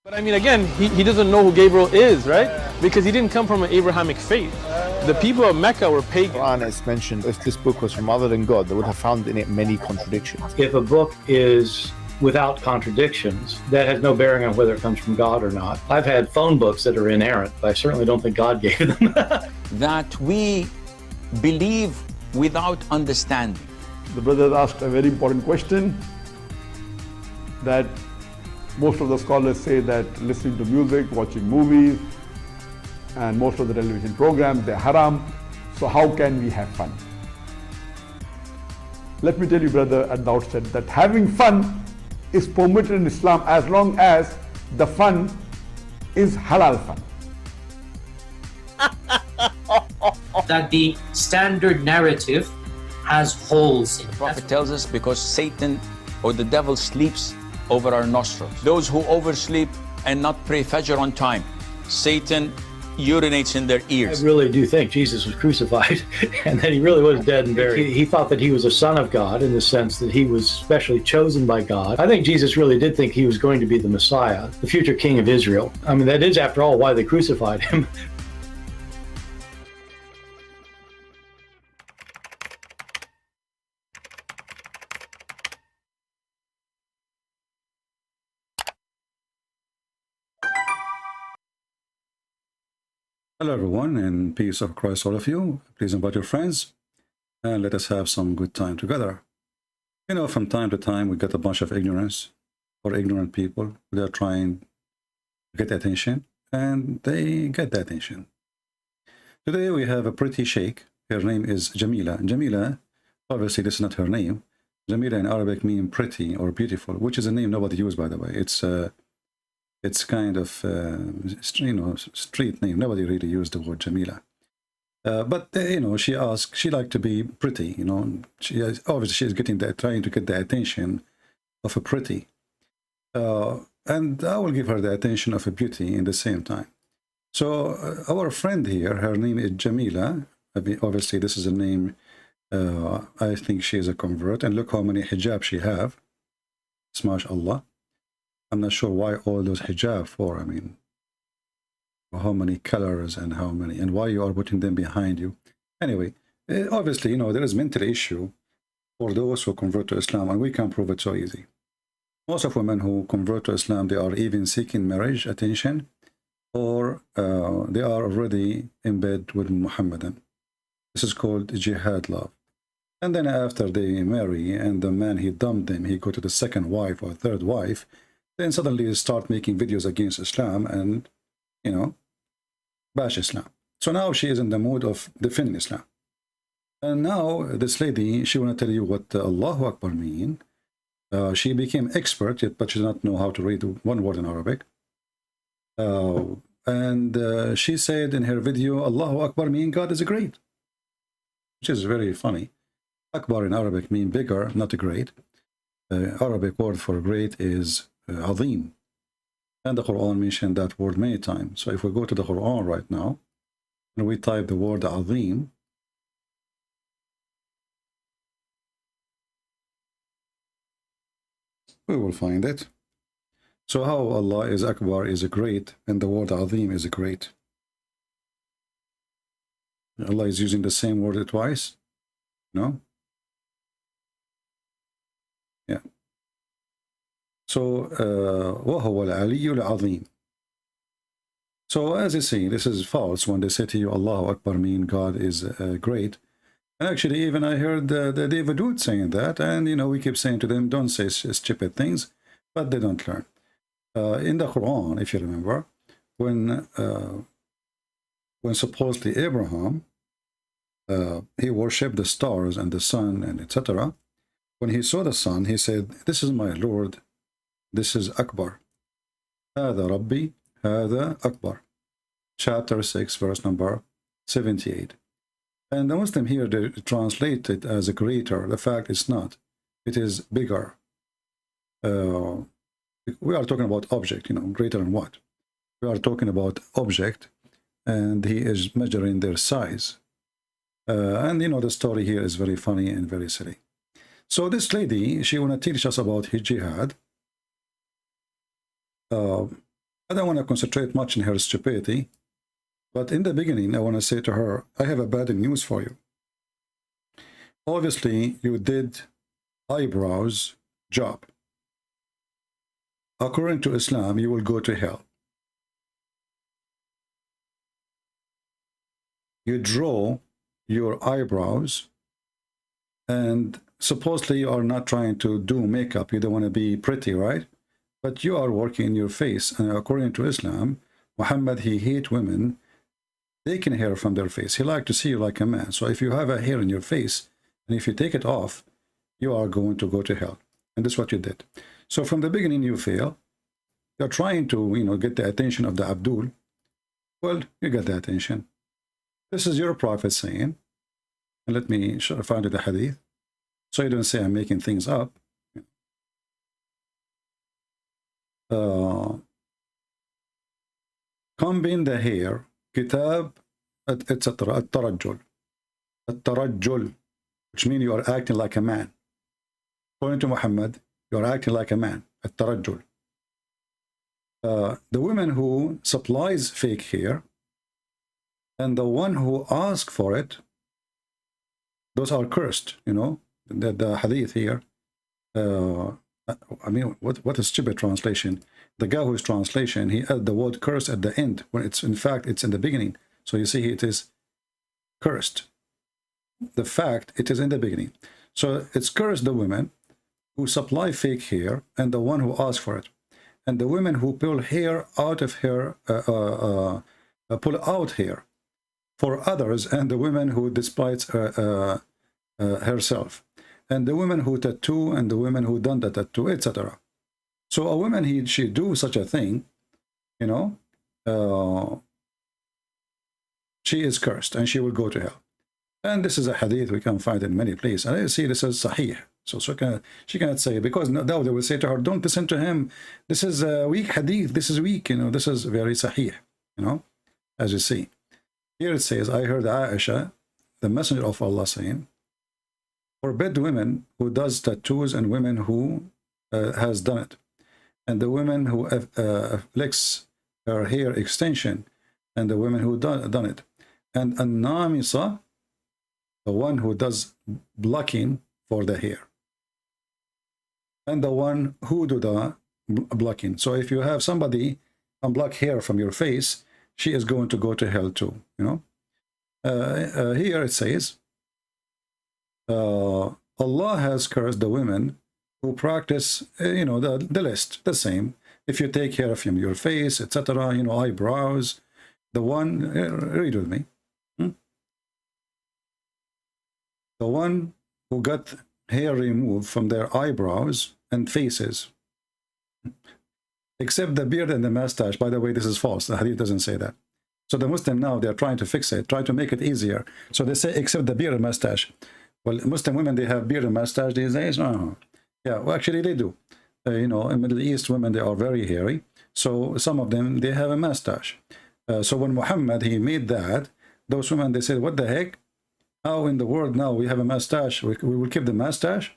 But I mean, again, he doesn't know who Gabriel is, right? Because he didn't come from an Abrahamic faith. The people of Mecca were pagan. Quran is mentioned, if this book was from other than God, they would have found in it many contradictions. If a book is without contradictions, that has no bearing on whether it comes from God or not. I've had phone books that are inerrant, but I certainly don't think God gave them. That we believe without understanding. The brother asked a very important question, that most of the scholars say that listening to music, watching movies, and most of the television programs, they're haram. So how can we have fun? Let me tell you, brother, at the outset, that having fun is permitted in Islam as long as the fun is halal fun. That the standard narrative has holes in it. The Prophet tells us because Satan or the devil sleeps over our nostrils. Those who oversleep and not pray Fajr on time, Satan urinates in their ears. I really do think Jesus was crucified and that he really was dead and buried. He thought that he was a son of God in the sense that he was specially chosen by God. I think Jesus really did think he was going to be the Messiah, the future king of Israel. I mean, that is, after all, why they crucified him. Hello everyone, and peace of Christ all of you. Please invite your friends and let us have some good time together. You know, from time to time we get a bunch of ignorance or ignorant people. They are trying to get attention, and they get the attention. Today we have a pretty sheikh. Her name is Jamila. Jamila, obviously this is not her name. Jamila in Arabic means pretty or beautiful, which is a name nobody uses, by the way. It's kind of, you know, street name. Nobody really used the word Jamila. But, you know, she liked to be pretty, you know. Obviously, she's trying to get the attention of a pretty. And I will give her the attention of a beauty in the same time. So our friend here, her name is Jamila. Obviously, this is a name, I think she is a convert. And look how many hijab she have. MashaAllah. I'm not sure why all those hijab for. I mean, how many colors and how many, and why you are putting them behind you. Anyway, obviously, you know, there is mental issue for those who convert to Islam, and we can prove it so easy. Most of women who convert to Islam, they are even seeking marriage attention, or they are already in bed with Muhammadan. This is called jihad love. And then after they marry, and the man, he dumped them, he go to the second wife or third wife, then suddenly start making videos against Islam and, you know, bash Islam. So now she is in the mood of defending Islam. And now this lady, she want to tell you what Allahu Akbar mean. She became expert, but she does not know how to read one word in Arabic. And she said in her video, Allahu Akbar mean God is great, which is very funny. Akbar in Arabic mean bigger, not great. Arabic word for great is Azim, and the Quran mentioned that word many times. So if we go to the Quran right now and we type the word Azim, we will find it. So how Allah is Akbar is great, and the word Azim is great. Allah is using the same word twice? No? Yeah. So, وَهُوَ الْعَلِيُّ الْعَظِيمُ. So, as you see, this is false when they say to you, Allahu Akbar mean God is great. And actually, even I heard the David Wood saying that, and, you know, we keep saying to them, don't say stupid things, but they don't learn. In the Quran, if you remember, when supposedly Abraham, he worshipped the stars and the sun and etc., when he saw the sun, he said, this is my Lord, this is Akbar. هذا ربي, هذا Akbar. Chapter 6, verse number 78. And the Muslim here, they translate it as a greater. The fact is not. It is bigger. We are talking about object, you know, greater than what? We are talking about object, and he is measuring their size. And, you know, the story here is very funny and very silly. So this lady, she want to teach us about jihad. I don't want to concentrate much in her stupidity, but in the beginning, I want to say to her, I have a bad news for you. Obviously, you did eyebrows job. According to Islam, you will go to hell. You draw your eyebrows, and supposedly you are not trying to do makeup. You don't want to be pretty, right? But you are working in your face. And according to Islam, Muhammad, he hates women taking hair from their face. He likes to see you like a man. So if you have a hair in your face, and if you take it off, you are going to go to hell. And this is what you did. So from the beginning, you fail. You're trying to, get the attention of the Abdul. Well, you get the attention. This is your prophet saying, and let me find the hadith, so you don't say I'm making things up. Combing the hair, kitab, etc. At-tarajjul. At-tarajjul, which means you are acting like a man. According to Muhammad, you are acting like a man. At-tarajjul. The women who supplies fake hair and the one who asks for it, those are cursed, the hadith here. I mean, what a stupid translation. The guy who's translation, he added the word curse at the end, when it's, in fact, it's in the beginning. So you see, it is cursed. The fact, it is in the beginning. So it's cursed the women who supply fake hair and the one who asks for it. And the women who pull hair out of hair, pull out hair for others, and the women who despises herself, and the women who tattoo, and the women who done the tattoo, etc. So a woman, she do such a thing, she is cursed and she will go to hell. And this is a hadith we can find in many places. And I see this is sahih. So she cannot say, because now they will say to her, don't listen to him. This is a weak hadith. This is weak. This is very sahih, as you see. Here it says, I heard Aisha, the messenger of Allah, saying, forbid women who does tattoos and women who has done it, and the women who afflicts her hair extension, and the women who done it, and an-namisa, the one who does blocking for the hair, and the one who do the blocking. So if you have somebody unblock hair from your face, she is going to go to hell too, Here it says, Allah has cursed the women who practice, the list, the same. If you take hair from your face, etc., eyebrows, the one, read with me. The one who got hair removed from their eyebrows and faces, except the beard and the mustache. By the way, this is false. The hadith doesn't say that. So the Muslim now, they're trying to fix it, try to make it easier. So they say, except the beard and mustache. Well, Muslim women, they have beard and mustache these days? No. Yeah, well, actually they do. In Middle East, women, they are very hairy. So some of them, they have a mustache. So when Muhammad, he made that, those women, they said, what the heck? How in the world now we have a mustache? We will keep the mustache?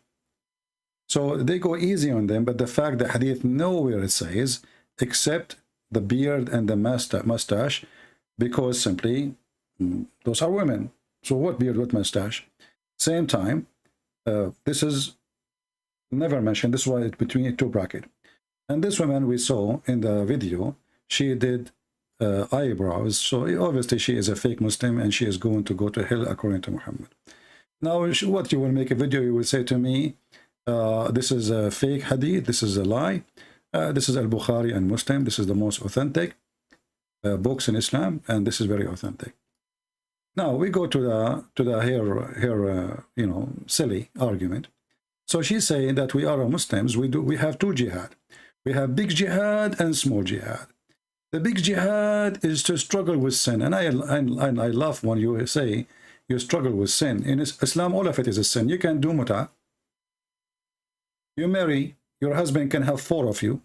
So they go easy on them, but the fact that hadith nowhere it says, except the beard and the mustache, because simply, those are women. So what beard, what mustache? Same time, this is never mentioned. This is why it's between two brackets. And this woman we saw in the video, she did eyebrows. So obviously she is a fake Muslim and she is going to go to hell according to Muhammad. Now, what you will make a video, you will say to me, this is a fake hadith, this is a lie. This is Al-Bukhari and Muslim. This is the most authentic books in Islam, and this is very authentic. Now we go to her silly argument. So she's saying that we are Muslims. We have two jihad. We have big jihad and small jihad. The big jihad is to struggle with sin, and I love when you say you struggle with sin. In Islam, all of it is a sin. You can do muta. You marry, your husband can have 4 of you.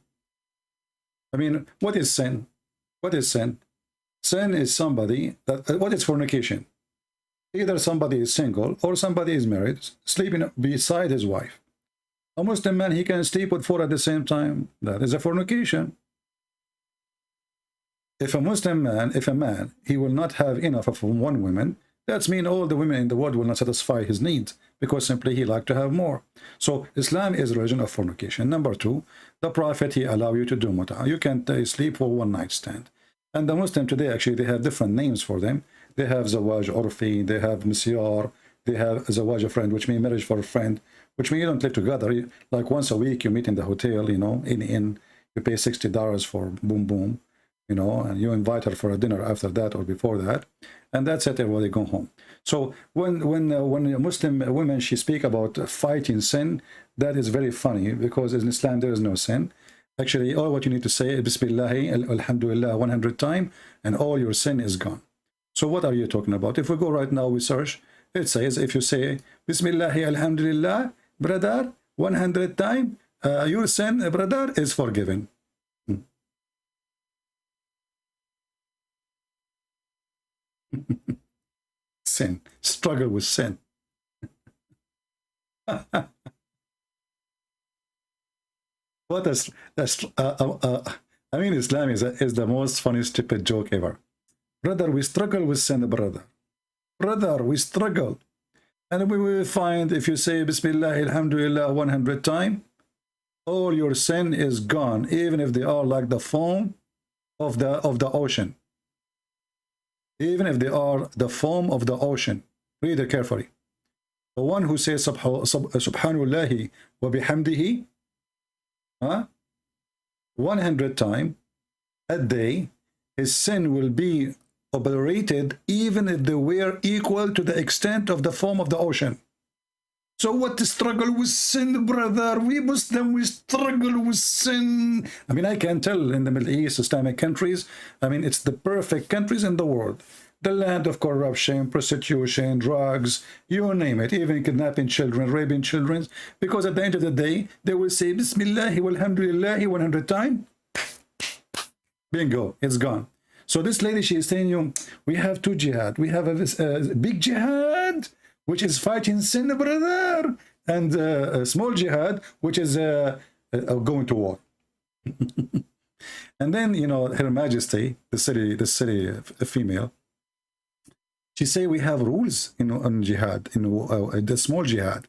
I mean, what is sin? What is sin? Sin is somebody that, what is fornication? Either somebody is single or somebody is married, sleeping beside his wife. A Muslim man, he can sleep with 4 at the same time. That is a fornication. if a Muslim man, if a man, he will not have enough of one woman, that's mean all the women in the world will not satisfy his needs, because simply he like to have more. So Islam is a religion of fornication. Number two, the Prophet, he allow you to do mut'ah. You can sleep for one night stand. And the Muslim today, actually, they have different names for them. They have zawaj urfi, they have misyar, they have zawaj a friend, which means marriage for a friend, which means you don't live together. Like once a week, you meet in the hotel, you know, in you pay $60 for boom boom, you know, and you invite her for a dinner after that or before that, and that's it. Everybody go home. So when a Muslim women, she speak about fighting sin, that is very funny, because in Islam there is no sin. Actually, all what you need to say is Bismillah, Alhamdulillah 100 times, and all your sin is gone. So what are you talking about? If we go right now, we search, it says if you say Bismillah, Alhamdulillah, brother, 100 times, your sin, brother, is forgiven. Sin, struggle with sin. What is that's I mean, Islam is the most funny stupid joke ever. Brother, we struggle with sin, brother. Brother, we struggle. And we will find, if you say Bismillah, Alhamdulillah 100 times, all your sin is gone, even if they are like the foam of the ocean. Even if they are the foam of the ocean. Read it carefully. The one who says Subhanallah wa bihamdihi 100 times a day, his sin will be obliterated, even if they were equal to the extent of the foam of the ocean. So what the struggle with sin, brother? We Muslim, we struggle with sin. I mean, I can tell in the Middle East, Islamic countries, I mean, it's the perfect countries in the world. The land of corruption, prostitution, drugs, you name it, even kidnapping children, raping children, because at the end of the day, they will say, Bismillah, walhamdulillah, 100 times. Bingo, it's gone. So this lady, she is telling you, we have two jihad. We have a big jihad, which is fighting sin, brother, and a small jihad, which is going to war. And then, you know, Her Majesty, the city female, she say we have rules, you know, on jihad, you know, the small jihad.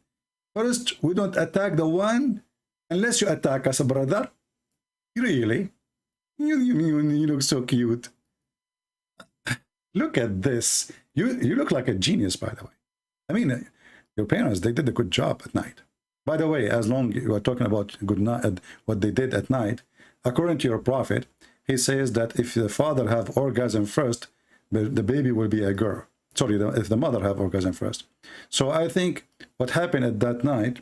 First, we don't attack the one unless you attack us, brother. Really? You look so cute. Look at this. You look like a genius, by the way. I mean, your parents, they did a good job at night. By the way, as long as you are talking about good night, what they did at night, according to your prophet, he says that if the father have orgasm first, the baby will be a girl. Sorry, if the mother have orgasm first. So I think what happened at that night,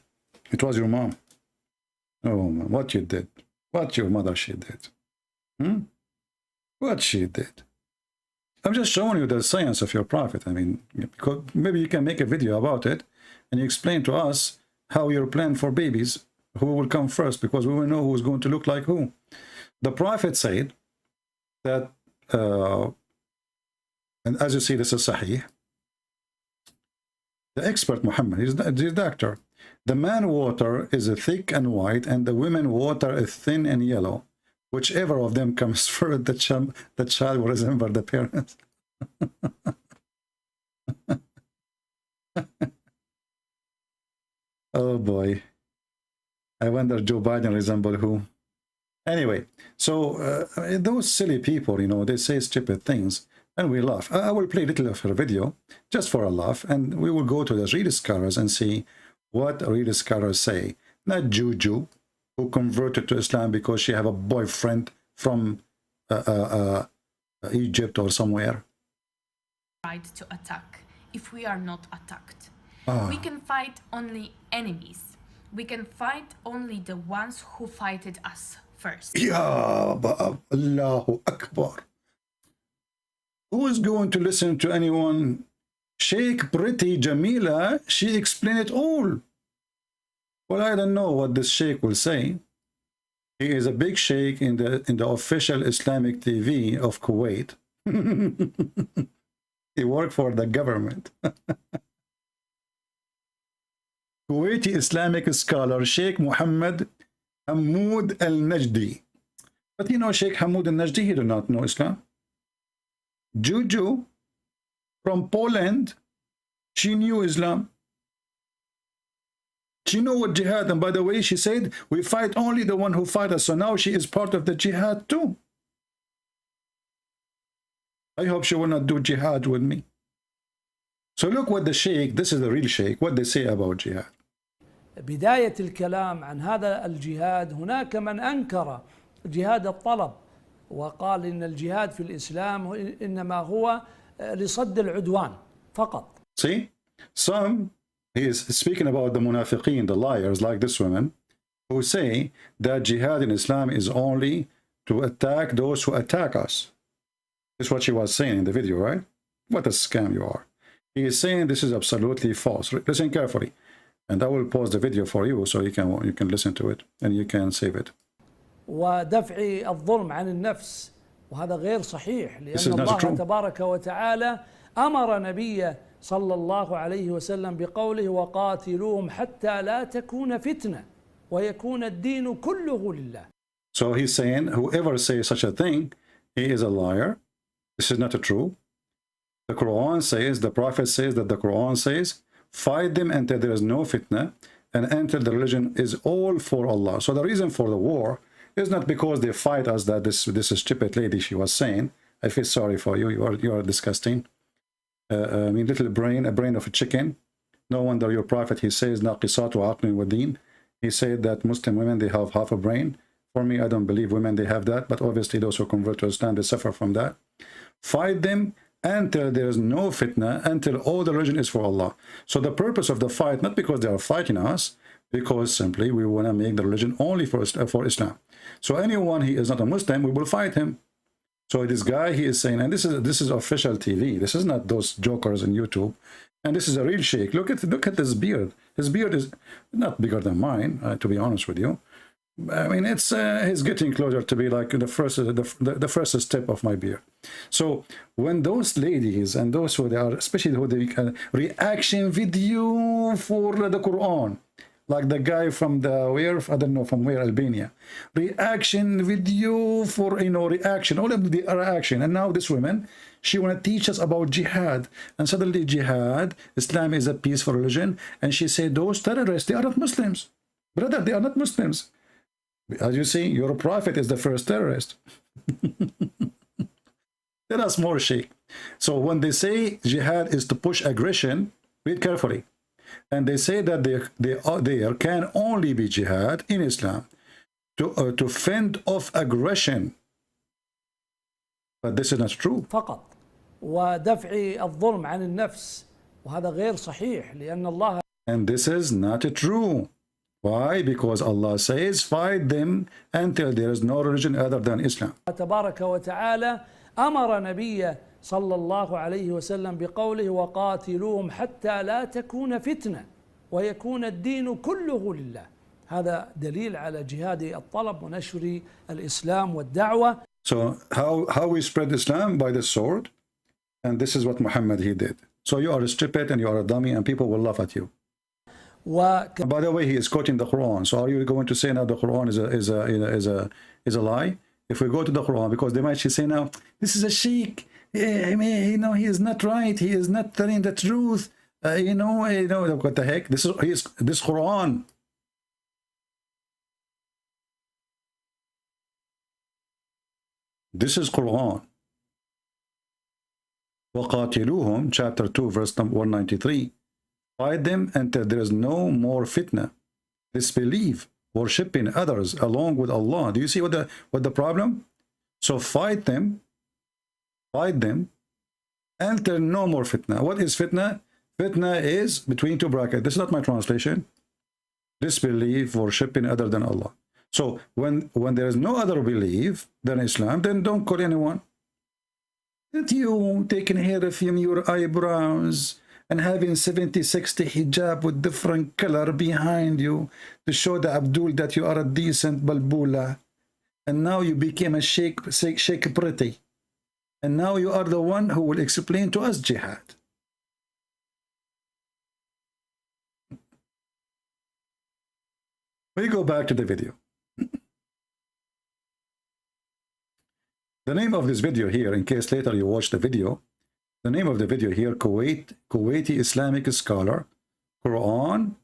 it was your mom. Oh, man, what you did. What your mother, she did. What she did. I'm just showing you the science of your prophet. I mean, because maybe you can make a video about it and you explain to us how your plan for babies, who will come first, because we will know who's going to look like who. The prophet said that, and as you see, this is Sahih. The expert Muhammad, he's the doctor. The man water is thick and white, and the women water is thin and yellow. Whichever of them comes first, the child will resemble the parents. Oh boy. I wonder Joe Biden resemble who? Anyway, so those silly people, you know, they say stupid things and we laugh. I will play a little of her video just for a laugh, and we will go to the real scholars and see what real scholars say. Not Juju, who converted to Islam because she have a boyfriend from Egypt or somewhere. Right to attack if we are not attacked. We can fight only enemies. We can fight only the ones who fighted us first. Ya Allahu Akbar. Who is going to listen to anyone? Sheikh Pretty Jamila, she explained it all. Well, I don't know what this sheikh will say. He is a big sheikh in the official Islamic TV of Kuwait. He worked for the government. Kuwaiti Islamic scholar Sheikh Muhammad Hamoud al-Najdi. But you know, Sheikh Hamoud al-Najdi, he do not know Islam. Juju from Poland, she knew Islam. She knew what jihad, and by the way, she said, we fight only the one who fight us. So now she is part of the jihad too. I hope she will not do jihad with me. So look what the sheikh, this is the real sheikh, what they say about jihad. بداية الكلام عن هذا الجهاد، هناك من أنكر جهاد الطلب وقال إن الجهاد في الإسلام إنما هو لصد العدوان فقط. See, some, he is speaking about the munafiqeen, the liars like this woman, who say that jihad in Islam is only to attack those who attack us. This is what she was saying in the video, right? What a scam you are. He is saying this is absolutely false. Listen carefully. And I will pause the video for you so you can listen to it and you can save it. ودفع الظلم عن النفس، وهذا غير صحيح، لأن الله تبارك وتعالى أمر نبيه صلى الله عليه وسلم بقوله وقاتلوهم حتى لا تكون فتنة ويكون الدين كله لله. So he's saying whoever says such a thing, he is a liar. This is not true. The Quran says, the Prophet says that the Quran says, fight them until there is no fitna and until the religion is all for Allah. So the reason for the war is not because they fight us, that this stupid lady, she was saying, I feel sorry for you, you are disgusting. I mean, little brain, a brain of a chicken. No wonder your prophet, he says, naqisatu aqlin wa din. He said that Muslim women, they have half a brain. For me, I don't believe women, they have that, but obviously those who convert to Islam, they suffer from that. Fight them until there is no fitna, until all the religion is for Allah. So the purpose of the fight, not because they are fighting us, because simply we want to make the religion only for Islam. So anyone he is not a Muslim, we will fight him. So this guy, he is saying, and this is official TV. This is not those jokers on YouTube. And this is a real sheikh. Look at this beard. His beard is not bigger than mine, to be honest with you. I mean, it's he's getting closer to be like the first step of my beard. So when those ladies and those who they are, especially who they reaction video for the Quran, like the guy from the where, I don't know from where, Albania, reaction video for, you know, reaction, all of the reaction. And now this woman, she want to teach us about jihad, and suddenly jihad, Islam is a peaceful religion, and she said those terrorists, they are not Muslims, brother, they are not Muslims. As you see, your prophet is the first terrorist. Let us more sheikh. So when they say jihad is to push aggression, read carefully. And they say that there can only be jihad in Islam to fend off aggression. But this is not true. فقط ودفع الظلم عن النفس، وهذا غير صحيح، لأن الله. And this is not true. Why? Because Allah says, fight them until there is no religion other than Islam. تبارك وتعالى أمر نبيه صلى الله عليه وسلم بقوله وقاتلوهم حتى لا تكون فتنة ويكون الدين كله لله. هذا دليل على جهاد الطلب ونشر الإسلام والدعوة. So how we spread Islam? By the sword. And this is what Muhammad, he did. So you are stupid and you are a dummy and people will laugh at you. By the way, he is quoting the Quran. So are you going to say now the Quran is a lie? If we go to the Quran, because they might say now, this is a sheikh. I mean, you know, he is not right. He is not telling the truth. You know, what the heck? This Quran. This is Quran. وَقَاتِلُوهُمْ, chapter 2, verse 193. Fight them until there is no more fitna, disbelief, worshipping others along with Allah. Do you see what the problem? So fight them until no more fitna. What is fitna? Fitna is between two brackets. This is not my translation. Disbelief, worshipping other than Allah. So when there is no other belief than Islam, then don't call anyone. That you taking hair from your eyebrows and having 70, 60 hijab with different color behind you to show the Abdul that you are a decent balbula. And now you became a sheikh pretty. And now you are the one who will explain to us jihad. We go back to the video. The name of this video here, in case later you watch the video, the name of the video here, Kuwaiti Islamic scholar, Quran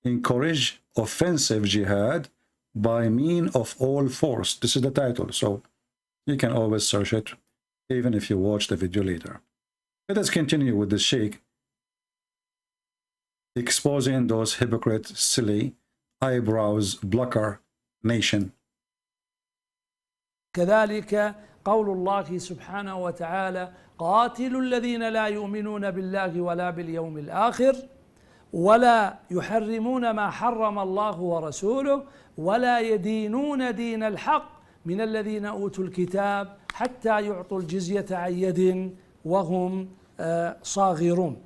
encourage offensive jihad by mean of all force. This is the title, so you can always search it, even if you watch the video later. Let us continue with the Sheikh exposing those hypocrite, silly, eyebrows, blocker nation. كذلك قول الله سبحانه وتعالى قاتلوا الذين لا يؤمنون بالله ولا باليوم الآخر ولا يحرمون ما حرم الله ورسوله ولا يدينون دين الحق من الذين أوتوا الكتاب حتى يعطوا الجزية عن يد وهم صاغرون.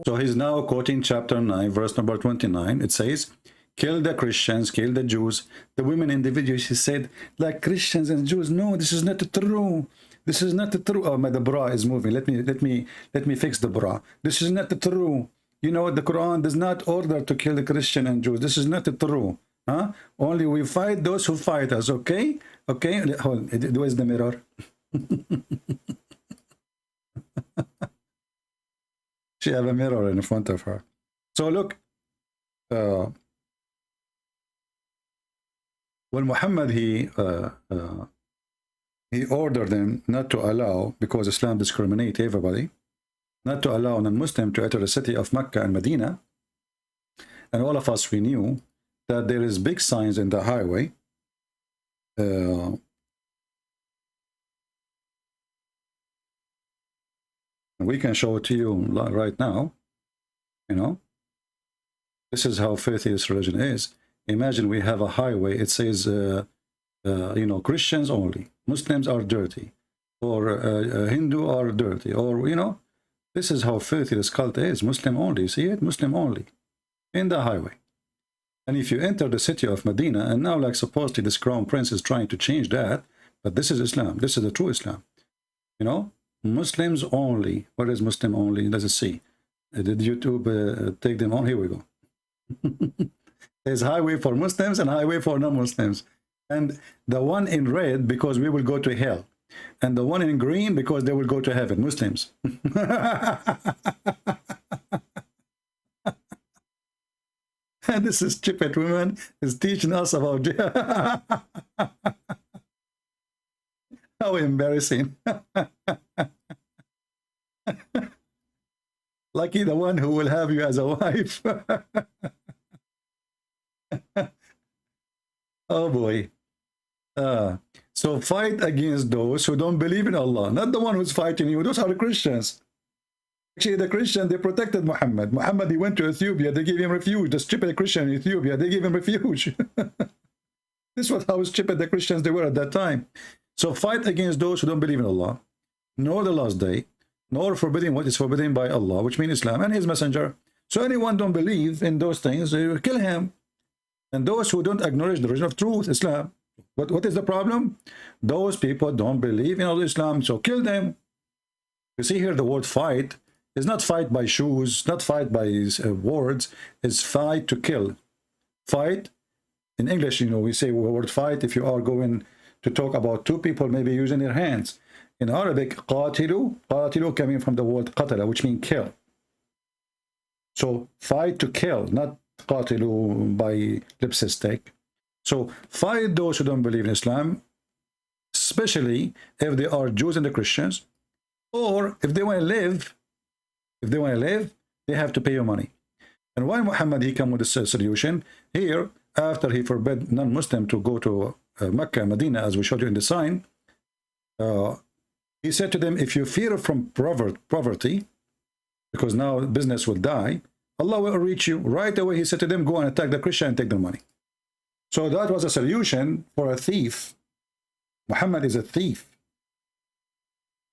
So he's now quoting chapter 9, verse number 29. It says, kill the Christians, kill the Jews. The women in the video, she said, like Christians and Jews. No, this is not true. This is not true. Oh, my, the bra is moving. Let me fix the bra. This is not true. You know, the Quran does not order to kill the Christian and Jews. This is not true. Huh? Only we fight those who fight us. Okay? Okay? Hold. Where's the mirror? She have a mirror in front of her. So look, when Muhammad he ordered them not to allow, because Islam discriminates everybody, not to allow non-Muslim to enter the city of Mecca and Medina, and all of us, we knew that there is big signs in the highway. We can show it to you right now. You know, this is how filthy this religion is. Imagine we have a highway. It says, you know, Christians only, Muslims are dirty, or Hindu are dirty, or, you know, this is how filthy this cult is. Muslim only. See it? Muslim only in the highway. And if you enter the city of Medina, and now, like, supposedly this crown prince is trying to change that, but this is Islam. This is the true Islam. You know, Muslims only. What is Muslim only? Let's see. Did YouTube take them on? Here we go. There's highway for Muslims and highway for non-Muslims. And the one in red, because we will go to hell. And the one in green, because they will go to heaven. Muslims. And this is stupid woman is teaching us about jihad. How embarrassing. Lucky the one who will have you as a wife. Oh boy. So fight against those who don't believe in Allah, not the one who's fighting you. Those are the Christians. Actually, the Christian, they protected Muhammad. Muhammad, he went to Ethiopia, they gave him refuge. The stupid Christian in Ethiopia, they gave him refuge. This was how stupid the Christians they were at that time. So fight against those who don't believe in Allah, nor the last day, nor forbidding what is forbidden by Allah, which means Islam and his messenger. So anyone don't believe in those things, they will kill him. And those who don't acknowledge the religion of truth, Islam. What is the problem? Those people don't believe in Allah, Islam, so kill them. You see here the word fight is not fight by shoes, not fight by words, it's fight to kill. Fight, in English, you know, we say the word fight if you are going to talk about two people maybe using their hands. In Arabic, qatilu, qatilu coming from the word qatala, which means kill. So fight to kill, not qatilu by lipstick. So fight those who don't believe in Islam, especially if they are Jews and the Christians, or if they want to live, they have to pay you money. And why Muhammad he come with this solution here after he forbade non-Muslim to go to Mecca and Medina, as we showed you in the sign. He said to them, if you fear from poverty, because now business will die, Allah will reach you. Right away, he said to them, go and attack the Christian and take their money. So that was a solution for a thief. Muhammad is a thief.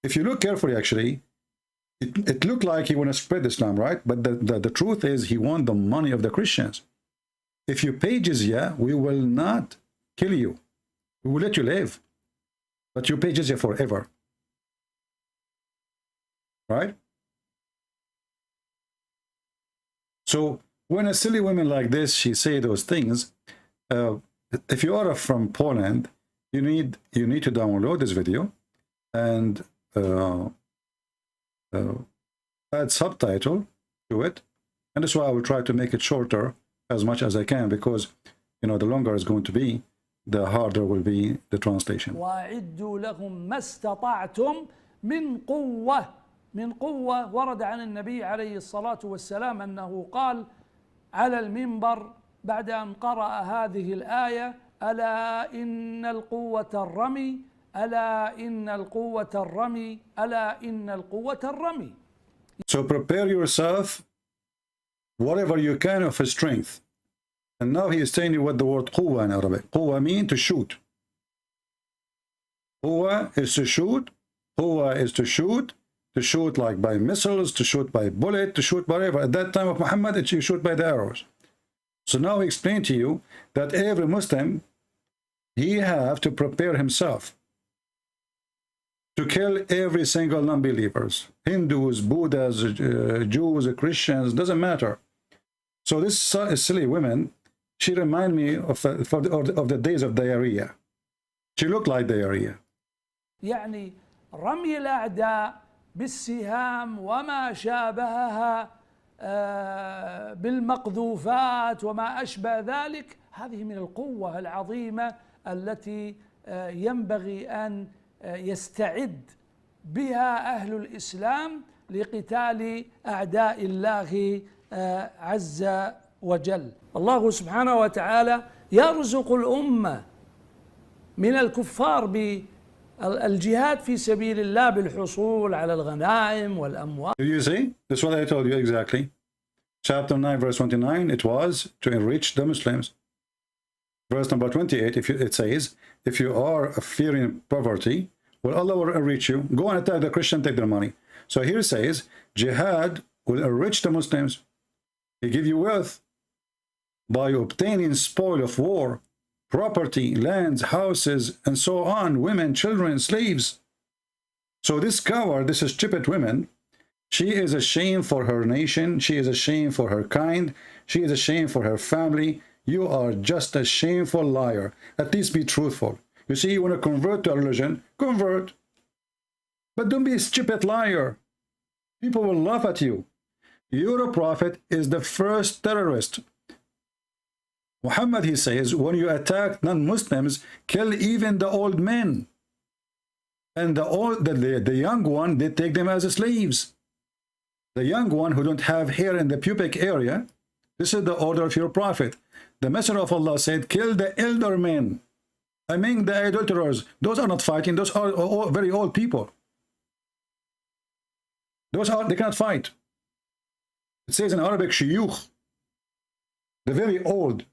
If you look carefully, actually, it looked like he want to spread Islam, right? But the truth is he wants the money of the Christians. If you pay jizya, we will not kill you. We will let you live. But you pay jizya forever. Right? So when a silly woman like this, she say those things, if you are from Poland, you need to download this video and add subtitle to it, and that's why I will try to make it shorter as much as I can, because you know the longer it's going to be, the harder will be the translation. وَأَعِدُّوا لَهُم مَا اسْتَطَعْتُم مِّن قُوَّةٍ. من قوة ورد عن النبي عليه الصلاة والسلام أنه قال على المنبر بعد أن قرأ هذه الآية: ألا إن القوة الرمي، ألا إن القوة الرمي، ألا إن القوة الرمي. So prepare yourself whatever you can of a strength. And now he is telling you what the word quwwa in Arabic. Quwwa means to shoot. Quwwa is to shoot. Quwwa is to shoot like by missiles, to shoot by bullet, to shoot whatever. At that time of Muhammad, you shoot by the arrows. So now he explained to you that every Muslim, he have to prepare himself to kill every single non-believers, Hindus, Buddhas, Jews, Christians, doesn't matter. So this silly woman, she remind me of the days of diarrhea. She looked like diarrhea. يعني رمي الأعداء بالسهام وما شابهها بالمقذوفات وما أشبه ذلك، هذه من القوة العظيمة التي ينبغي أن يستعد بها أهل الإسلام لقتال أعداء الله عز وجل. الله سبحانه وتعالى يرزق الأمة من الكفار بالجهاد في سبيل الله بالحصول على الغنائم والأموال. You see? That's what I told you exactly. Chapter 9, verse 29, it was to enrich the Muslims. Verse number 28, it says, if you are fearing poverty, well, Allah will enrich you. Go and attack the Christian, take their money. So here it says, jihad will enrich the Muslims. He give you wealth by obtaining spoil of war, property, lands, houses, and so on, women, children, slaves. So this coward, this stupid woman, she is ashamed for her nation, she is ashamed for her kind, she is ashamed for her family. You are just a shameful liar. At least be truthful. You see, you want to convert to a religion, convert. But don't be a stupid liar. People will laugh at you. Your prophet is the first terrorist. Muhammad, he says, when you attack non-Muslims, kill even the old men. And the young one, they take them as slaves. The young one who don't have hair in the pubic area, this is the order of your prophet. The Messenger of Allah said, kill the elder men. I mean the adulterers. Those are not fighting. Those are very old people. They cannot fight. It says in Arabic, shuyukh, the very old.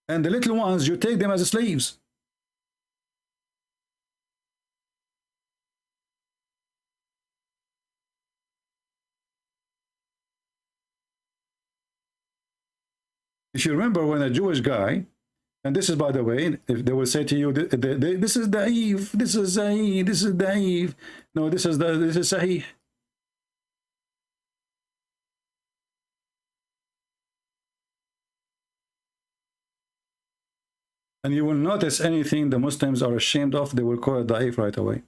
And the little ones, you take them as slaves. If you remember when a Jewish guy, and this is, by the way, if they will say to you, this is da'if, this is sahih, this is da'if. No, this is sahih. And you will notice anything the Muslims are ashamed of, they will call it da'if right away.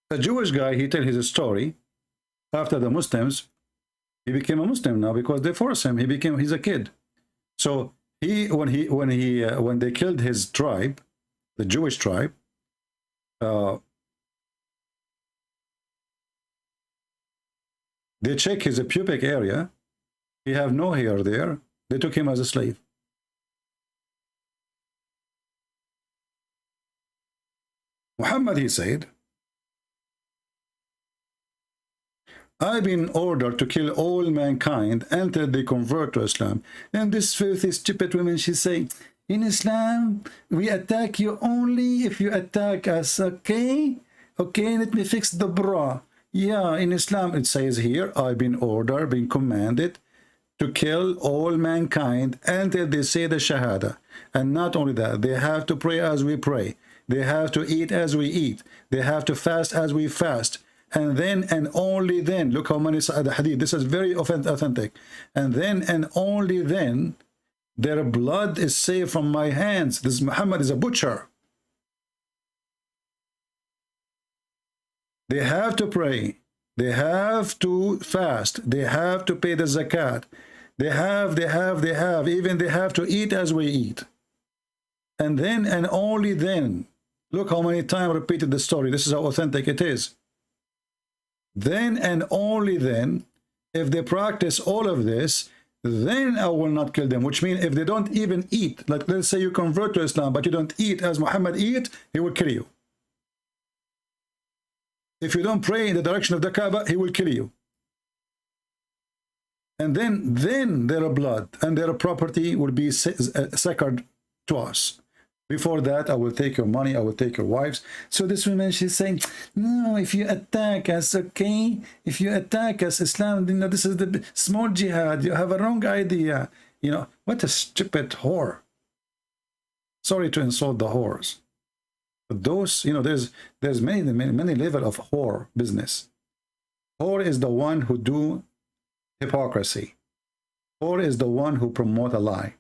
The Jewish guy, he tells his story. After the Muslims, he became a Muslim now because they forced him. He's a kid. So when they killed his tribe, the Jewish tribe, they check his pubic area. He have no hair there. They took him as a slave. Muhammad, he said, I've been ordered to kill all mankind until they convert to Islam. And this filthy, stupid woman, she say, in Islam, we attack you only if you attack us, okay? Okay, let me fix the bra. Yeah, in Islam, it says here, I've been ordered, been commanded to kill all mankind until they say the Shahada. And not only that, they have to pray as we pray. They have to eat as we eat. They have to fast as we fast. And then and only then, look how many the hadith, this is very authentic. And then and only then Their blood is safe from my hands. This Muhammad is a butcher. They have to pray. They have to fast. They have to pay the zakat. They have. Even they have to eat as we eat. And then and only then, look how many times I repeated the story. This is how authentic it is. Then and only then, if they practice all of this, then I will not kill them. Which means if they don't even eat, like let's say you convert to Islam, but you don't eat as Muhammad eat, he will kill you. If you don't pray in the direction of the Kaaba, he will kill you. And then their blood and their property will be sacred to us. Before that, I will take your money, I will take your wives. So this woman, she's saying, no, if you attack us, okay? If you attack us, Islam, you know, this is the small jihad. You have a wrong idea. You know, what a stupid whore. Sorry to insult the whores. But those, you know, there's many level of whore business. Whore is the one who do hypocrisy. Whore is the one who promote a lie.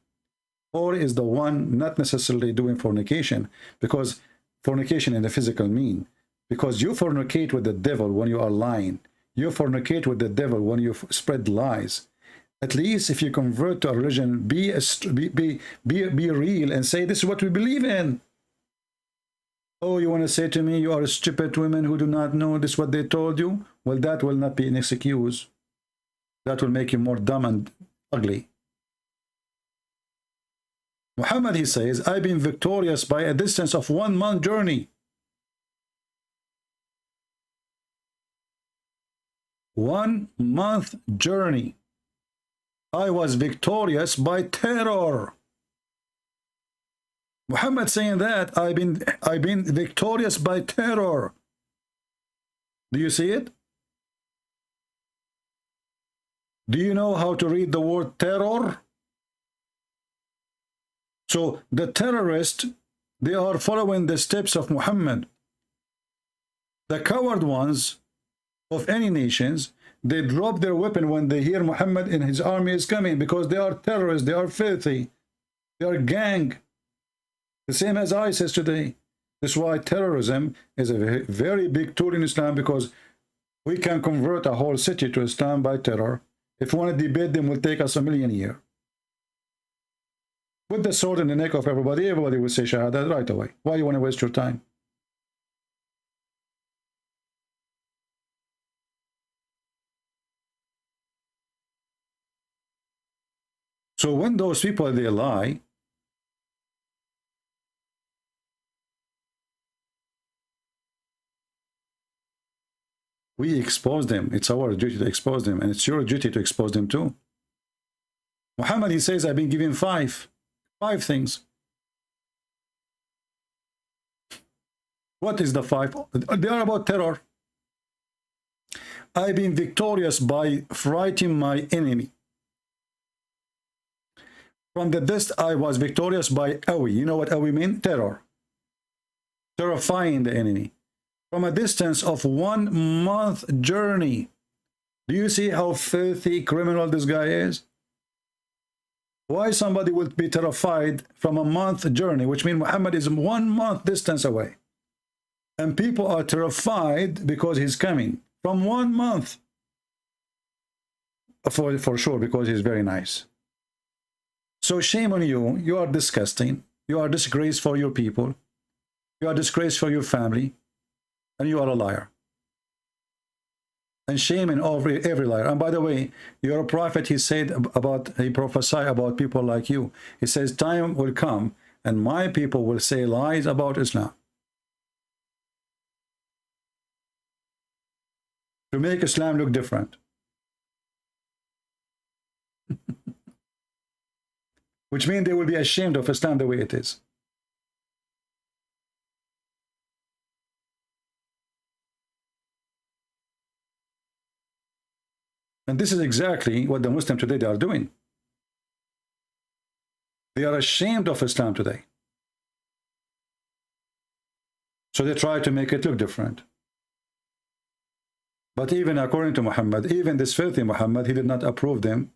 Or is the one not necessarily doing fornication, because fornication in the physical mean, because you fornicate with the devil when you are lying. You fornicate with the devil when you spread lies. At least if you convert to a religion, be real and say, this is what we believe in. Oh, you want to say to me, you are stupid women who do not know this, what they told you? Well, that will not be an excuse. That will make you more dumb and ugly. Muhammad, he says, I've been victorious by a distance of 1 month journey. 1 month journey. I was victorious by terror. Muhammad saying that I've been victorious by terror. Do you see it? Do you know how to read the word terror? So the terrorists, they are following the steps of Muhammad. The coward ones of any nations, they drop their weapon when they hear Muhammad and his army is coming, because they are terrorists, they are filthy, they are gang. The same as ISIS today. That's why terrorism is a very big tool in Islam, because we can convert a whole city to Islam by terror. If we want to debate them, it will take us 1 million years. Put the sword in the neck of everybody will say Shahada right away. Why you want to waste your time? So when those people, they lie, we expose them. It's our duty to expose them, and it's your duty to expose them too. Muhammad, he says, I've been given five things. What is the 5? They are about terror. I've been victorious by frightening my enemy. From the distance, I was victorious by awi. You know what awi means? Terror. Terrifying the enemy. From a distance of 1 month journey. Do you see how filthy criminal this guy is? Why somebody would be terrified from a month journey, which means Muhammad is 1 month distance away. And people are terrified because he's coming from 1 month. For sure, because he's very nice. So shame on you. You are disgusting. You are disgrace for your people. You are disgrace for your family. And you are a liar. And shame in every liar. And by the way, you're a prophet. He prophesied about people like you. He says, time will come and my people will say lies about Islam, to make Islam look different. Which means they will be ashamed of Islam the way it is. And this is exactly what the Muslims today, they are doing. They are ashamed of Islam today. So they try to make it look different. But even according to Muhammad, even this filthy Muhammad, he did not approve them.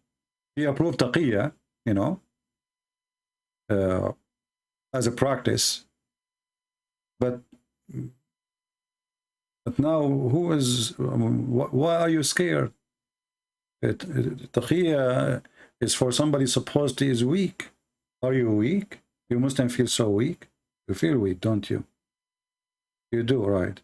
He approved taqiyya, you know. as a practice. But now, who is? Why are you scared? Taqiyya is for somebody supposed to is weak. Are you weak? You Muslims feel so weak. You feel weak, don't you? You do, right?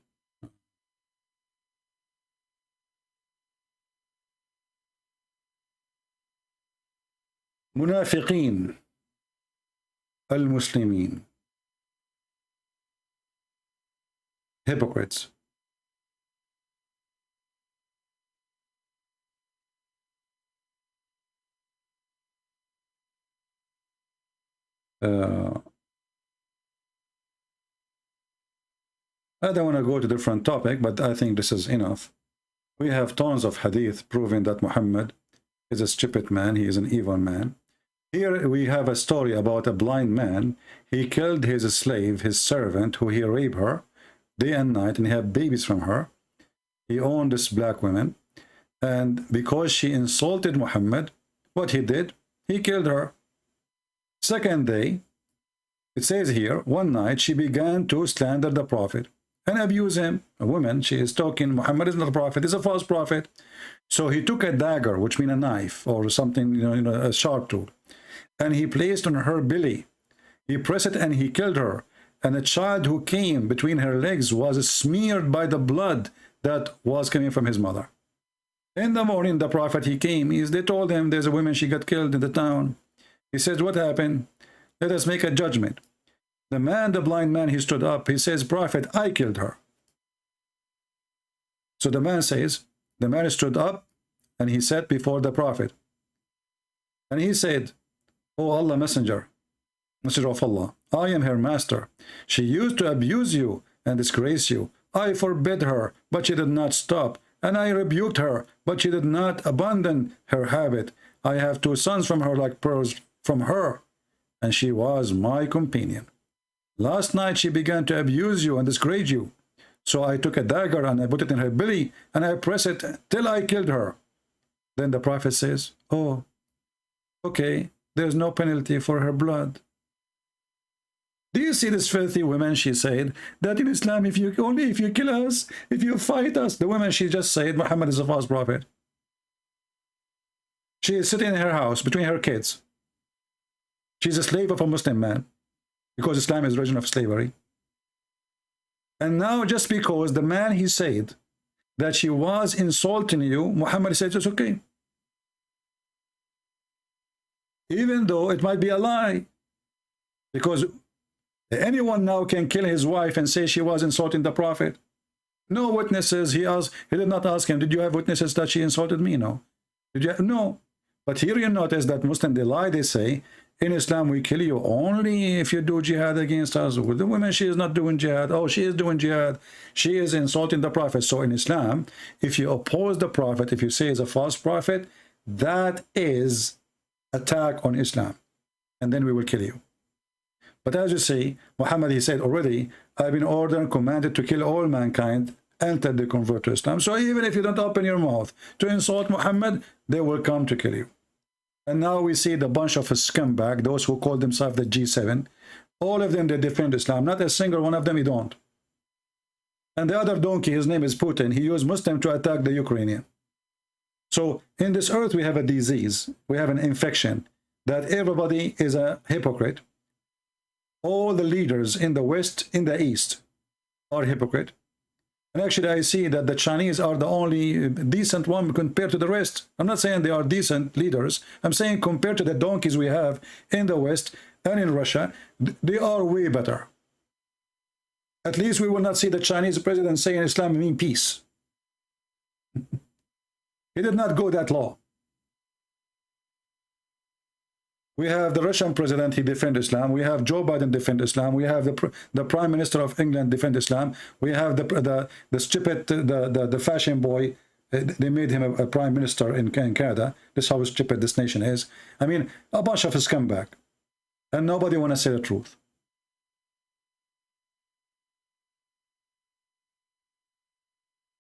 منافقين المسلمين, hypocrites. I don't want to go to a different topic, but I think this is enough. We have tons of hadith proving that Muhammad is a stupid man. He is an evil man. Here we have a story about a blind man. He killed his slave, his servant, who he raped her day and night, and he had babies from her. He owned this black woman. And because she insulted Muhammad, what he did, he killed her. Second day, it says here, one night she began to slander the Prophet and abuse him. A woman, she is talking, Muhammad is not a prophet, he's a false prophet. So he took a dagger, which means a knife or something, you know, a sharp tool, and he placed on her belly. He pressed it and he killed her. And a child who came between her legs was smeared by the blood that was coming from his mother. In the morning, the Prophet, he came. They told him there's a woman, she got killed in the town. He says, what happened? Let us make a judgment. The man, the blind man, he stood up. He says, Prophet, I killed her. So the man says, the man stood up and he sat before the Prophet. And he said, O Allah Messenger of Allah, I am her master. She used to abuse you and disgrace you. I forbid her, but she did not stop. And I rebuked her, but she did not abandon her habit. I have 2 sons from her like pearls from her, and she was my companion. Last night she began to abuse you and disgrace you. So I took a dagger and I put it in her belly and I pressed it till I killed her. Then the Prophet says, oh, okay, there's no penalty for her blood. Do you see this filthy woman? She said that in Islam, if you kill us, if you fight us, the woman, she just said Muhammad is a false prophet. She is sitting in her house between her kids. She's a slave of a Muslim man, because Islam is the origin of slavery. And now just because the man, he said that she was insulting you, Muhammad said it's okay. Even though it might be a lie. Because anyone now can kill his wife and say she was insulting the Prophet. No witnesses. He did not ask him, did you have witnesses that she insulted me? No. Did you? No. But here you notice that Muslim, they lie, they say, in Islam, we kill you only if you do jihad against us. With the woman, she is not doing jihad. Oh, she is doing jihad. She is insulting the Prophet. So in Islam, if you oppose the Prophet, if you say he's a false prophet, that is attack on Islam. And then we will kill you. But as you see, Muhammad, he said already, I've been ordered and commanded to kill all mankind until they convert to Islam. So even if you don't open your mouth to insult Muhammad, they will come to kill you. And now we see the bunch of scumbag, those who call themselves the G7. All of them, they defend Islam. Not a single one of them, he don't. And the other donkey, his name is Putin. He used Muslim to attack the Ukrainian. So in this earth, we have a disease. We have an infection that everybody is a hypocrite. All the leaders in the West, in the East, are hypocrite. And actually, I see that the Chinese are the only decent one compared to the rest. I'm not saying they are decent leaders. I'm saying compared to the donkeys we have in the West and in Russia, they are way better. At least we will not see the Chinese president saying Islam means peace. He did not go that low. We have the Russian president, he defend Islam. We have Joe Biden defend Islam. We have the Prime Minister of England defend Islam. We have the stupid, the fashion boy. They made him a Prime Minister in Canada. This is how stupid this nation is. I mean, a bunch of scumbag. And nobody want to say the truth.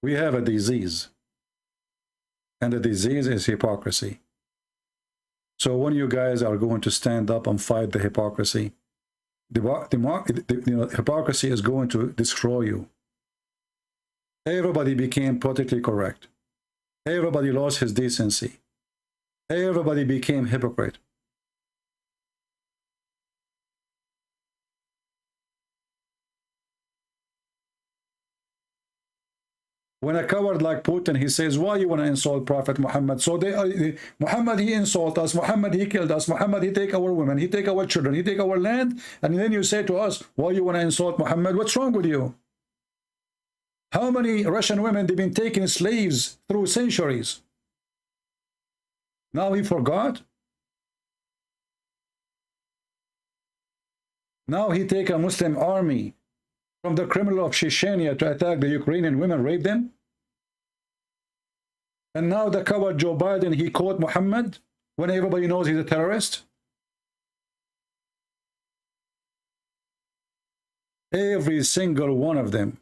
We have a disease. And the disease is hypocrisy. So when you guys are going to stand up and fight the hypocrisy, hypocrisy is going to destroy you. Everybody became politically correct. Everybody lost his decency. Everybody became hypocrite. When a coward like Putin, he says, why you want to insult Prophet Muhammad? So Muhammad, he insult us. Muhammad, he killed us. Muhammad, he take our women. He take our children. He take our land. And then you say to us, why you want to insult Muhammad? What's wrong with you? How many Russian women they've been taking slaves through centuries? Now he forgot? Now he take a Muslim army from the criminal of Chechnya to attack the Ukrainian women, rape them? And now the coward Joe Biden, he caught Muhammad when everybody knows he's a terrorist? Every single one of them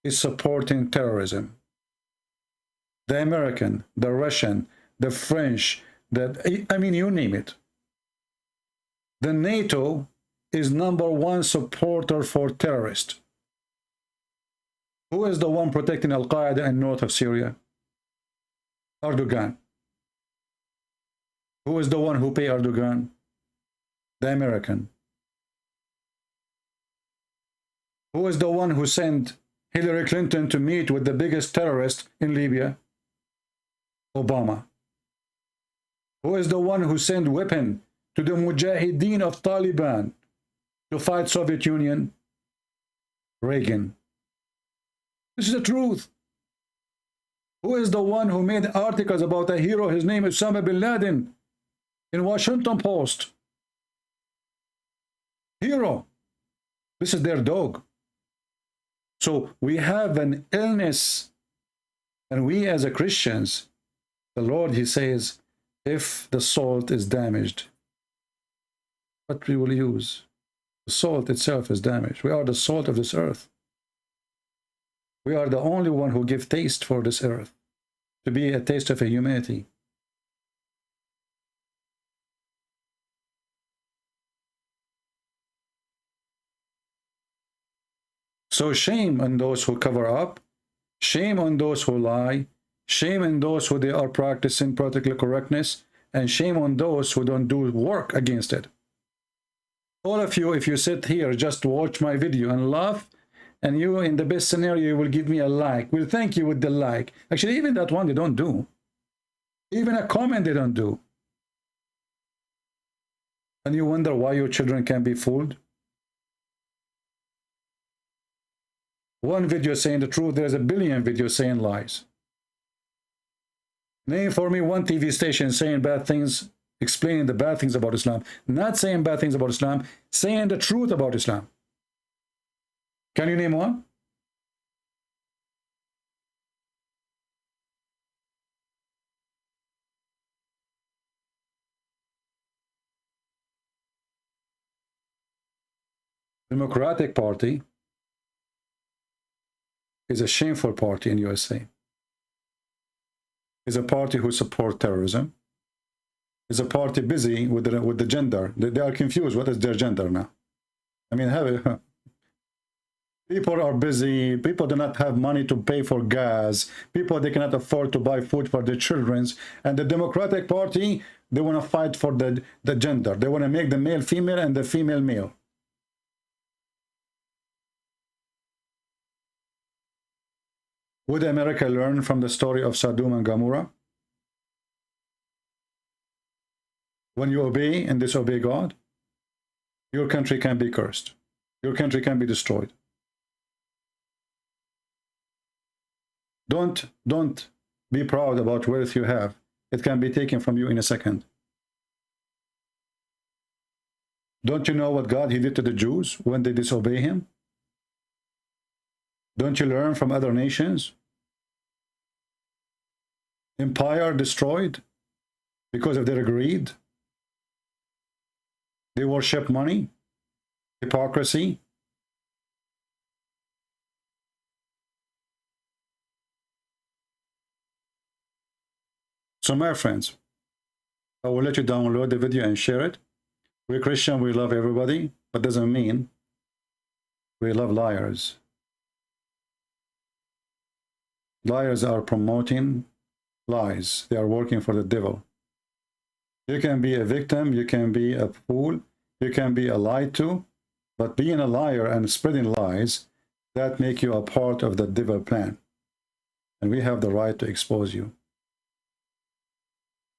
is supporting terrorism. The American, the Russian, the French, I mean, you name it. The NATO is #1 supporter for terrorists. Who is the one protecting Al-Qaeda in north of Syria? Erdogan. Who is the one who pay Erdogan? The American. Who is the one who sent Hillary Clinton to meet with the biggest terrorist in Libya? Obama. Who is the one who sent weapon to the Mujahideen of Taliban to fight Soviet Union? Reagan. This is the truth. Who is the one who made articles about a hero? His name is Osama bin Laden in Washington Post. Hero. This is their dog. So we have an illness, and we as a Christians, the Lord, he says, if the salt is damaged, what we will use? The salt itself is damaged. We are the salt of this earth. We are the only one who give taste for this earth, to be a taste of a humanity. So shame on those who cover up, shame on those who lie, shame on those who they are practicing political correctness, and shame on those who don't do work against it. All of you, if you sit here just to watch my video and laugh, and you, in the best scenario, you will give me a like. We'll thank you with the like. Actually, even that one they don't do. Even a comment they don't do. And you wonder why your children can be fooled? One video saying the truth, there's a billion videos saying lies. Name for me one TV station saying bad things, explaining the bad things about Islam. Not saying bad things about Islam, saying the truth about Islam. Can you name one? Democratic Party is a shameful party in USA. Is a party who support terrorism. Is a party busy with the gender. They are confused. What is their gender now? I mean, people are busy. People do not have money to pay for gas. People, they cannot afford to buy food for their children. And the Democratic Party, they want to fight for the gender. They want to make the male female and the female male. Would America learn from the story of Sodom and Gomorrah? When you obey and disobey God, your country can be cursed. Your country can be destroyed. Don't be proud about wealth you have. It can be taken from you in a second. Don't you know what God he did to the Jews when they disobey him? Don't you learn from other nations? Empire destroyed because of their greed. They worship money, hypocrisy. So my friends, I will let you download the video and share it. We're Christian, we love everybody, but doesn't mean we love liars. Liars are promoting lies. They are working for the devil. You can be a victim, you can be a fool, you can be a lied to, but being a liar and spreading lies, that make you a part of the devil plan. And we have the right to expose you.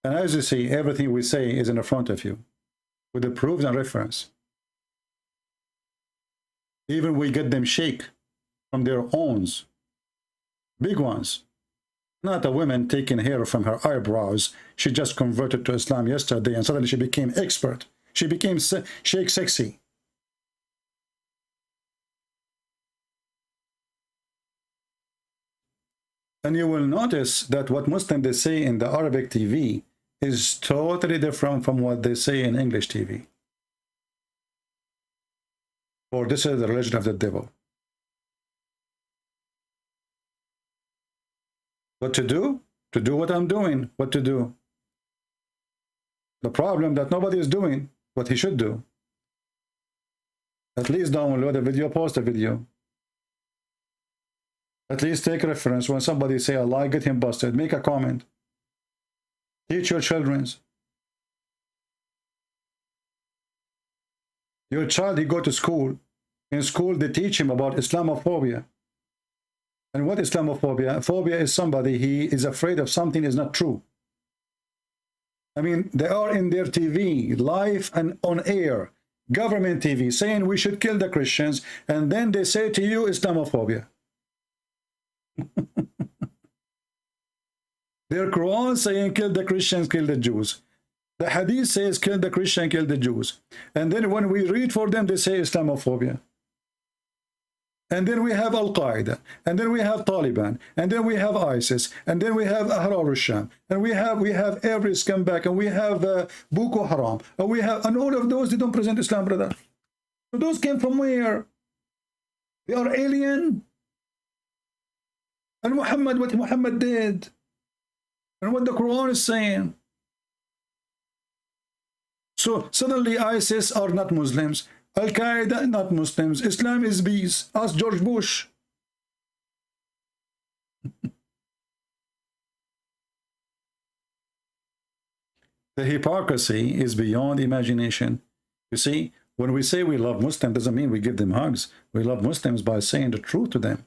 And as you see, everything we say is in front of you, with the proofs and reference. Even we get them shake from their owns, big ones. Not a woman taking hair from her eyebrows. She just converted to Islam yesterday and suddenly she became expert. She became Sheikh Sexy. And you will notice that what Muslims they say in the Arabic TV is totally different from what they say in English TV. For this is the religion of the devil. What to do? To do what I'm doing. What to do? The problem that nobody is doing what he should do. At least download a video, post a video. At least take reference. When somebody say a lie, get him busted. Make a comment. Teach your children. Your child, he go to school. In school, they teach him about Islamophobia. And what Islamophobia? Phobia is somebody, he is afraid of something is not true. I mean, they are in their TV, live and on air, government TV, saying we should kill the Christians, and then they say to you, Islamophobia. Their Quran saying kill the Christians, kill the Jews. The Hadith says kill the Christian, kill the Jews. And then when we read for them, they say Islamophobia. And then we have Al-Qaeda, and then we have Taliban, and then we have ISIS, and then we have Ahrar al-Sham, and we have every scumbag, and we have Boko Haram, and all of those, they don't present Islam, brother. So those came from where? They are alien. And Muhammad, what Muhammad did, and what the Quran is saying. So suddenly ISIS are not Muslims. Al-Qaeda, not Muslims. Islam is peace. Ask George Bush. The hypocrisy is beyond imagination. You see, when we say we love Muslims, doesn't mean we give them hugs. We love Muslims by saying the truth to them.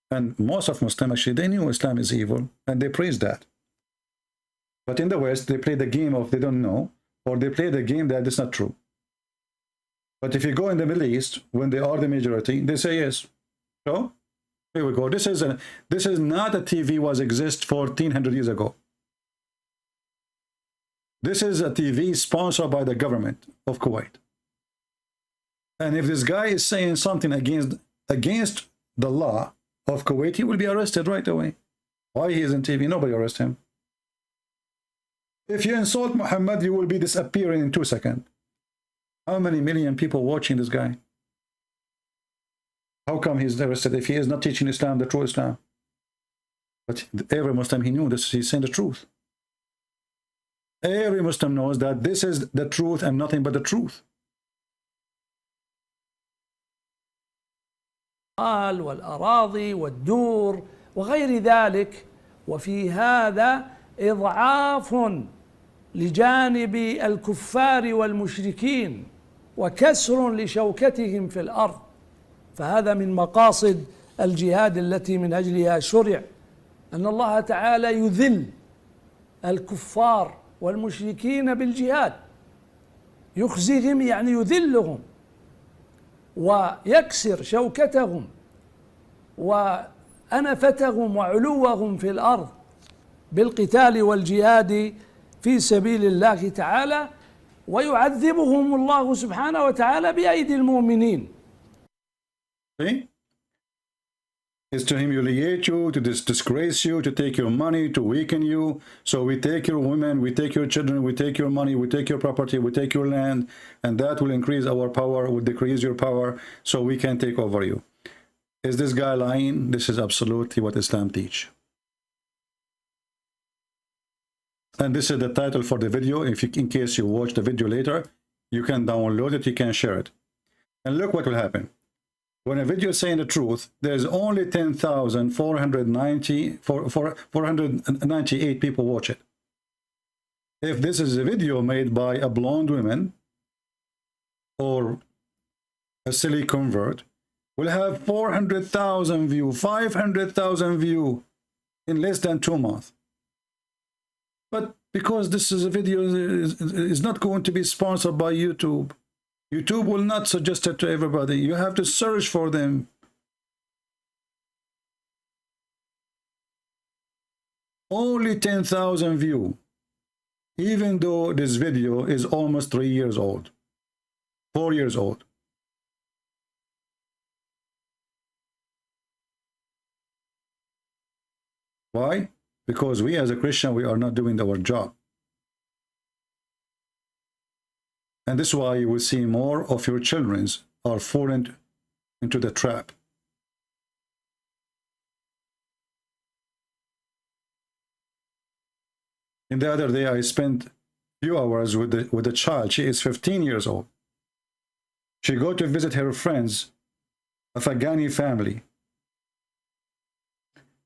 And most of Muslims, actually, they knew Islam is evil, and they praise that. But in the West, they play the game of they don't know, or they play the game that is not true. But if you go in the Middle East, when they are the majority, they say yes. So here we go. This is not a TV was exist 1400 years ago. This is a TV sponsored by the government of Kuwait. And if this guy is saying something against the law of Kuwait, he will be arrested right away. Why he is on TV? Nobody arrests him. If you insult Muhammad, you will be disappearing in 2 seconds. How many million people watching this guy? How come he's arrested if he is not teaching Islam, the true Islam? But every Muslim, he knew this, he's saying the truth. Every Muslim knows that this is the truth and nothing but the truth. والأراضي والدور وغير ذلك، وفي هذا إضعاف لجانب الكفار والمشركين وكسر لشوكتهم في الأرض. فهذا من مقاصد الجهاد التي من أجلها شرع، أن الله تعالى يذل الكفار والمشركين بالجهاد، يخزيهم يعني يذلهم ويكسر شوكتهم وأنفتهم وعلوهم في الأرض بالقتال والجهاد في سبيل الله تعالى، ويعذبهم الله سبحانه وتعالى بأيدي المؤمنين. See? Is to humiliate you, to disgrace you, to take your money, to weaken you. So we take your women, we take your children, we take your money, we take your property, we take your land, and that will increase our power, will decrease your power, so we can take over you. Is this guy lying? This is absolutely what Islam teach. And this is the title for the video. If you, in case you watch the video later, you can download it, you can share it. And look what will happen. When a video is saying the truth, there's only 10,498 people watch it. If this is a video made by a blonde woman or a silly convert, we'll have 400,000 view, 500,000 view in less than 2 months. But because this is a video is not going to be sponsored by YouTube, YouTube will not suggest it to everybody. You have to search for them. Only 10,000 view, even though this video is almost 3 years old, 4 years old. Why? Because we as a Christian, we are not doing our job. And this is why you will see more of your children are falling into the trap. And the other day, I spent a few hours with a child. She is 15 years old. She go to visit her friends, a Afghani family.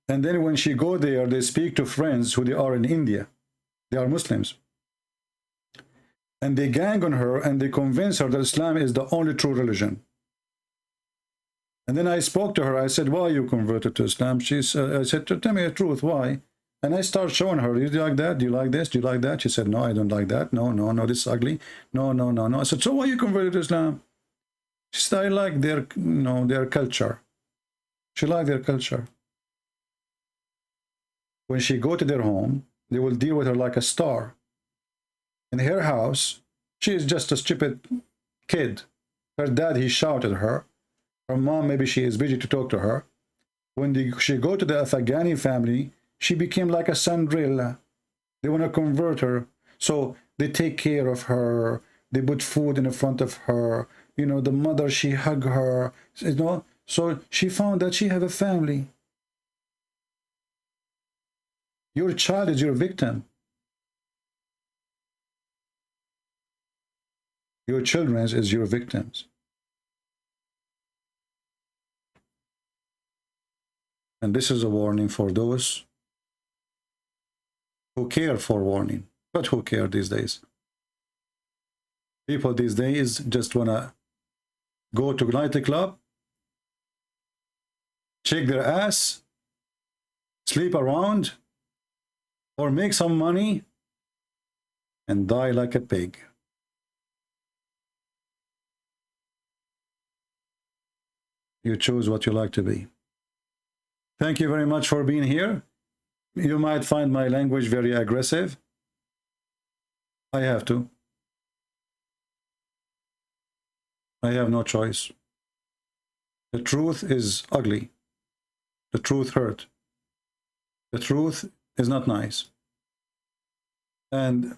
And then when she go there, they speak to friends who they are in India. They are Muslims. And they gang on her and they convince her that Islam is the only true religion. And then I spoke to her. I said, why you converted to Islam? I said, tell me the truth, why? And I start showing her, do you like that? Do you like this? Do you like that? She said, no, I don't like that. No, no, no, this is ugly. No, no, no, no. I said, so why you converted to Islam? She said, I like their, their culture. She liked their culture. When she go to their home, they will deal with her like a star. In her house, she is just a stupid kid. Her dad, he shouted at her. Her mom, maybe she is busy to talk to her. When she go to the Afghani family, she became like a Cinderella. They want to convert her. So they take care of her. They put food in front of her. The mother, she hug her. So she found that she have a family. Your child is your victim. Your children is your victims. And this is a warning for those who care for warning. But who care these days? People these days just want to go to nightclub, shake their ass, sleep around, or make some money and die like a pig. You choose what you like to be. Thank you very much for being here. You might find my language very aggressive. I have to. I have no choice. The truth is ugly. The truth hurt. The truth is not nice. And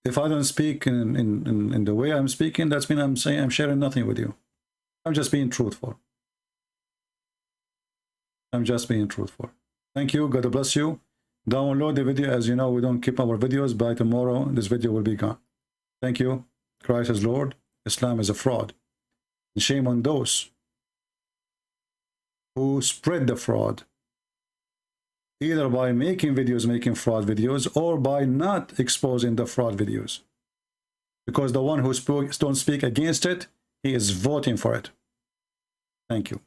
if I don't speak in the way I'm speaking, that's mean I'm saying I'm sharing nothing with you. I'm just being truthful. I'm just being truthful. Thank you. God bless you. Download the video. As you know, we don't keep our videos. By tomorrow, this video will be gone. Thank you. Christ is Lord. Islam is a fraud. And shame on those who spread the fraud, either by making fraud videos, or by not exposing the fraud videos. Because the one who don't speak against it, he is voting for it. Thank you.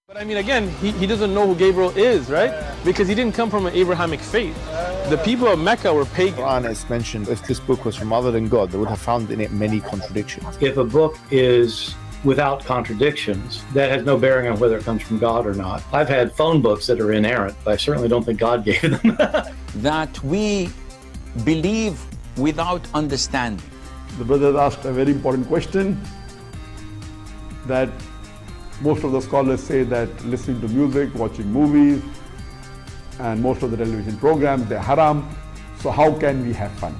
But I mean, again, he doesn't know who Gabriel is, right? Because he didn't come from an Abrahamic faith. The people of Mecca were pagan. The Quran is mentioned, if this book was from other than God, they would have found in it many contradictions. If a book is without contradictions, that has no bearing on whether it comes from God or not. I've had phone books that are inerrant, but I certainly don't think God gave them. That we believe without understanding. The brother asked a very important question, that most of the scholars say that listening to music, watching movies, and most of the television programs, they're haram. So how can we have fun?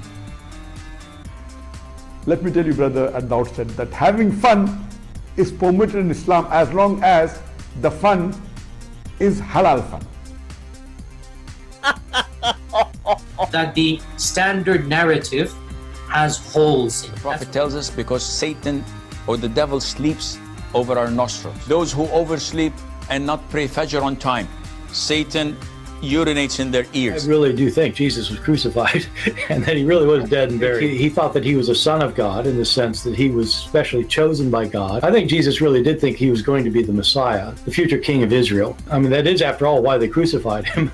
Let me tell you, brother, at the outset that having fun is permitted in Islam as long as the fun is halal fun. That the standard narrative has holes in it. The Prophet tells us because Satan or the devil sleeps over our nostrils. Those who oversleep and not pray Fajr on time, Satan urinates in their ears. I really do think Jesus was crucified and that he really was dead and buried. He thought that he was a son of God in the sense that he was specially chosen by God. I think Jesus really did think he was going to be the Messiah, the future king of Israel. I mean, that is, after all, why they crucified him,